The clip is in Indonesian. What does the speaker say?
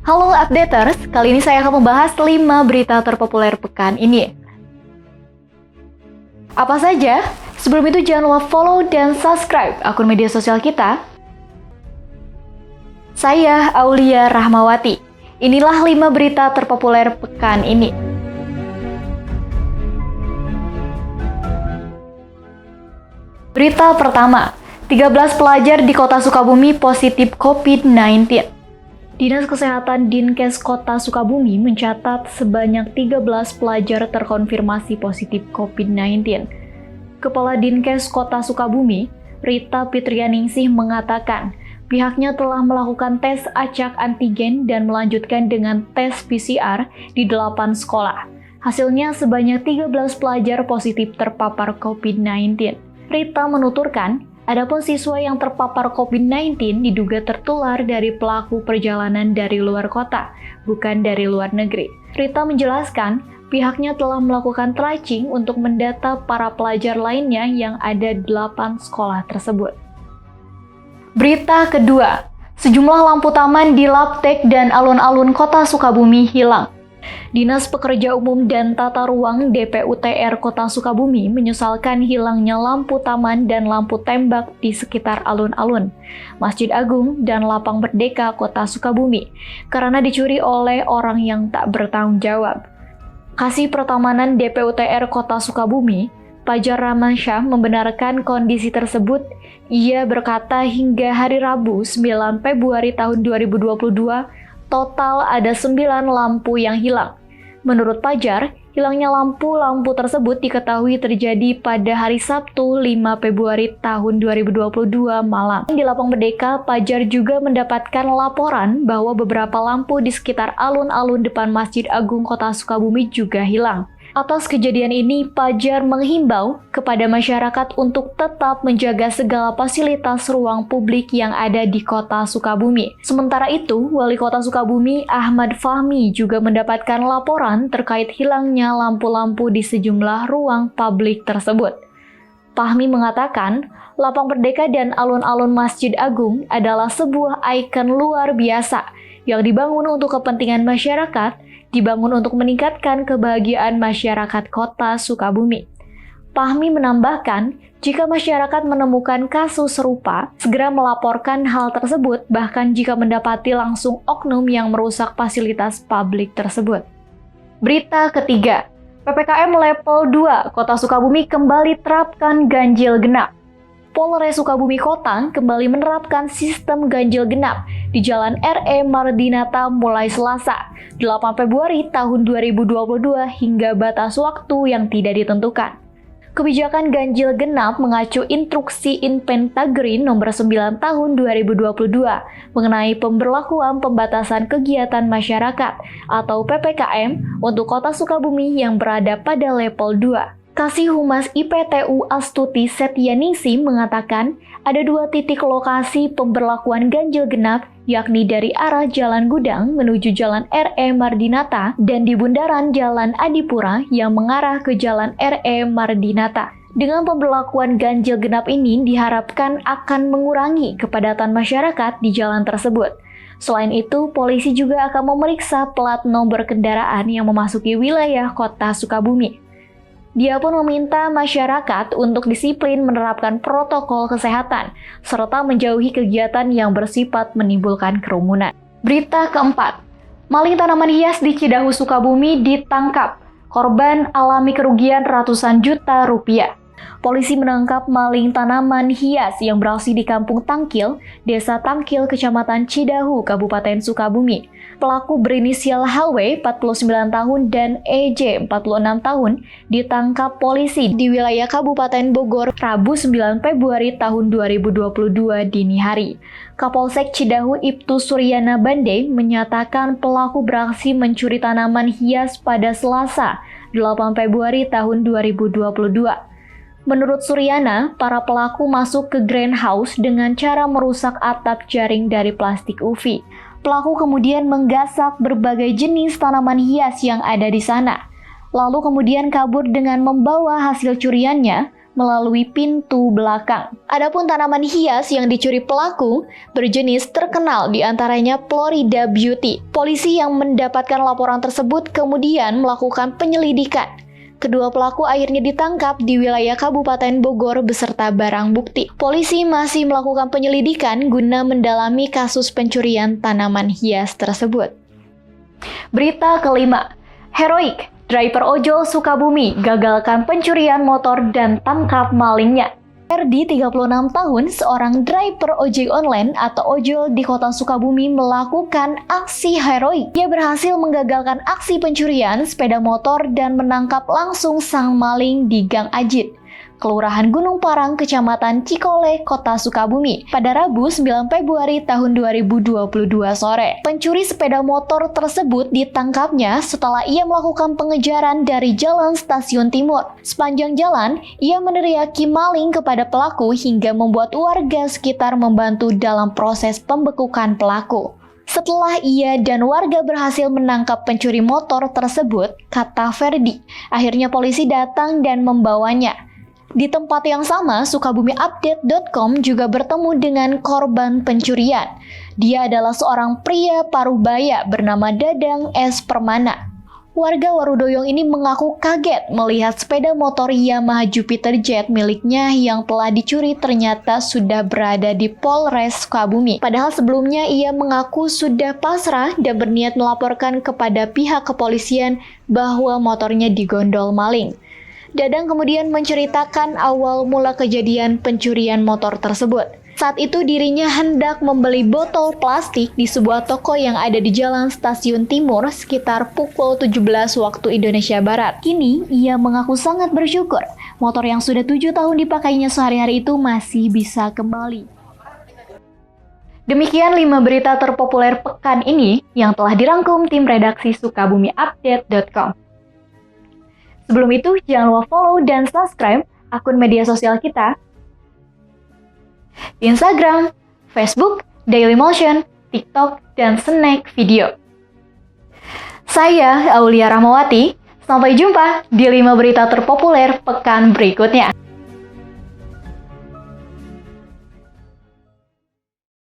Halo updaters, kali ini saya akan membahas 5 berita terpopuler pekan ini. Apa saja? Sebelum itu jangan lupa follow dan subscribe akun media sosial kita. Saya Aulia Rahmawati. Inilah 5 berita terpopuler pekan ini. Berita pertama, 13 pelajar di Kota Sukabumi positif COVID-19. Dinas Kesehatan Dinkes Kota Sukabumi mencatat sebanyak 13 pelajar terkonfirmasi positif COVID-19. Kepala Dinkes Kota Sukabumi, Rita Fitrianingsih mengatakan, pihaknya telah melakukan tes acak antigen dan melanjutkan dengan tes PCR di 8 sekolah. Hasilnya sebanyak 13 pelajar positif terpapar COVID-19. Rita menuturkan, adapun siswa yang terpapar COVID-19 diduga tertular dari pelaku perjalanan dari luar kota, bukan dari luar negeri. Rita menjelaskan, pihaknya telah melakukan tracing untuk mendata para pelajar lainnya yang ada di 8 sekolah tersebut. Berita kedua, sejumlah lampu taman di Laptek dan alun-alun Kota Sukabumi hilang. Dinas Pekerja Umum dan Tata Ruang DPUTR Kota Sukabumi menyesalkan hilangnya lampu taman dan lampu tembak di sekitar alun-alun, Masjid Agung, dan Lapang Merdeka Kota Sukabumi karena dicuri oleh orang yang tak bertanggung jawab. Kasih Pertamanan DPUTR Kota Sukabumi, Fajar Ramansyah membenarkan kondisi tersebut. Ia berkata hingga hari Rabu 9 Februari tahun 2022, total ada 9 lampu yang hilang. Menurut Fajar, hilangnya lampu-lampu tersebut diketahui terjadi pada hari Sabtu 5 Februari tahun 2022 malam. Di Lapang Merdeka, Fajar juga mendapatkan laporan bahwa beberapa lampu di sekitar alun-alun depan Masjid Agung Kota Sukabumi juga hilang. Atas kejadian ini, Fajar menghimbau kepada masyarakat untuk tetap menjaga segala fasilitas ruang publik yang ada di Kota Sukabumi. Sementara itu, Wali Kota Sukabumi Ahmad Fahmi juga mendapatkan laporan terkait hilangnya lampu-lampu di sejumlah ruang publik tersebut. Fahmi mengatakan, Lapang Merdeka dan alun-alun Masjid Agung adalah sebuah ikon luar biasa yang dibangun untuk kepentingan masyarakat, dibangun untuk meningkatkan kebahagiaan masyarakat Kota Sukabumi. Fahmi menambahkan, jika masyarakat menemukan kasus serupa, segera melaporkan hal tersebut, bahkan jika mendapati langsung oknum yang merusak fasilitas publik tersebut. Berita ketiga, PPKM level 2 Kota Sukabumi kembali terapkan ganjil genap. Polres Sukabumi Kota kembali menerapkan sistem ganjil genap di Jalan RE Mardinata mulai Selasa, 8 Februari tahun 2022 hingga batas waktu yang tidak ditentukan. Kebijakan ganjil genap mengacu instruksi Inpentagri nomor 9 tahun 2022 mengenai pemberlakuan pembatasan kegiatan masyarakat atau PPKM untuk Kota Sukabumi yang berada pada level 2. Kasih Humas IPTU Astuti Setyaningsih mengatakan ada 2 titik lokasi pemberlakuan ganjil genap, yakni dari arah Jalan Gudang menuju Jalan RE Mardinata dan di bundaran Jalan Adipura yang mengarah ke Jalan RE Mardinata. Dengan pemberlakuan ganjil genap ini diharapkan akan mengurangi kepadatan masyarakat di jalan tersebut. Selain itu, polisi juga akan memeriksa plat nomor kendaraan yang memasuki wilayah Kota Sukabumi. Dia pun meminta masyarakat untuk disiplin menerapkan protokol kesehatan, serta menjauhi kegiatan yang bersifat menimbulkan kerumunan. Berita keempat, maling tanaman hias di Cidahu Sukabumi ditangkap. Korban alami kerugian ratusan juta rupiah. Polisi menangkap maling tanaman hias yang beraksi di Kampung Tangkil, Desa Tangkil, Kecamatan Cidahu, Kabupaten Sukabumi. Pelaku berinisial HW, 49 tahun, dan EJ, 46 tahun, ditangkap polisi di wilayah Kabupaten Bogor, Rabu 9 Februari tahun 2022 dini hari. Kapolsek Cidahu Ibtu Suryana Bande menyatakan pelaku beraksi mencuri tanaman hias pada Selasa, 8 Februari tahun 2022. Menurut Suryana, para pelaku masuk ke greenhouse dengan cara merusak atap jaring dari plastik UV. Pelaku kemudian menggasak berbagai jenis tanaman hias yang ada di sana. Lalu kemudian kabur dengan membawa hasil curiannya, melalui pintu belakang. Adapun tanaman hias yang dicuri pelaku berjenis terkenal diantaranya Florida Beauty. Polisi yang mendapatkan laporan tersebut kemudian melakukan penyelidikan. Kedua pelaku akhirnya ditangkap di wilayah Kabupaten Bogor beserta barang bukti. Polisi masih melakukan penyelidikan guna mendalami kasus pencurian tanaman hias tersebut. Berita kelima, heroik, driver ojol Sukabumi gagalkan pencurian motor dan tangkap malingnya. Ferdi, 36 tahun, seorang driver ojek online atau ojol di kota Sukabumi melakukan aksi heroik. Ia berhasil menggagalkan aksi pencurian sepeda motor dan menangkap langsung sang maling di Gang Ajit, Kelurahan Gunung Parang, Kecamatan Cikole, Kota Sukabumi, pada Rabu 9 Februari tahun 2022 sore. Pencuri sepeda motor tersebut ditangkapnya setelah ia melakukan pengejaran dari Jalan Stasiun Timur. Sepanjang jalan, ia meneriaki maling kepada pelaku hingga membuat warga sekitar membantu dalam proses pembekukan pelaku. Setelah ia dan warga berhasil menangkap pencuri motor tersebut, kata Ferdi, akhirnya polisi datang dan membawanya. Di tempat yang sama, SukabumiUpdate.com juga bertemu dengan korban pencurian. Dia adalah seorang pria Parubaya bernama Dadang S. Permana. Warga Warudoyong ini mengaku kaget melihat sepeda motor Yamaha Jupiter Jet miliknya yang telah dicuri ternyata sudah berada di Polres Sukabumi. Padahal sebelumnya ia mengaku sudah pasrah dan berniat melaporkan kepada pihak kepolisian bahwa motornya digondol maling. Dadang kemudian menceritakan awal mula kejadian pencurian motor tersebut. Saat itu dirinya hendak membeli botol plastik di sebuah toko yang ada di Jalan Stasiun Timur sekitar pukul 17 waktu Indonesia Barat. Kini ia mengaku sangat bersyukur motor yang sudah 7 tahun dipakainya sehari-hari itu masih bisa kembali. Demikian 5 berita terpopuler pekan ini yang telah dirangkum tim redaksi SukabumiUpdate.com. Sebelum itu, jangan lupa follow dan subscribe akun media sosial kita di Instagram, Facebook, Dailymotion, TikTok, dan Snack Video. Saya Aulia Rahmawati, sampai jumpa di 5 berita terpopuler pekan berikutnya.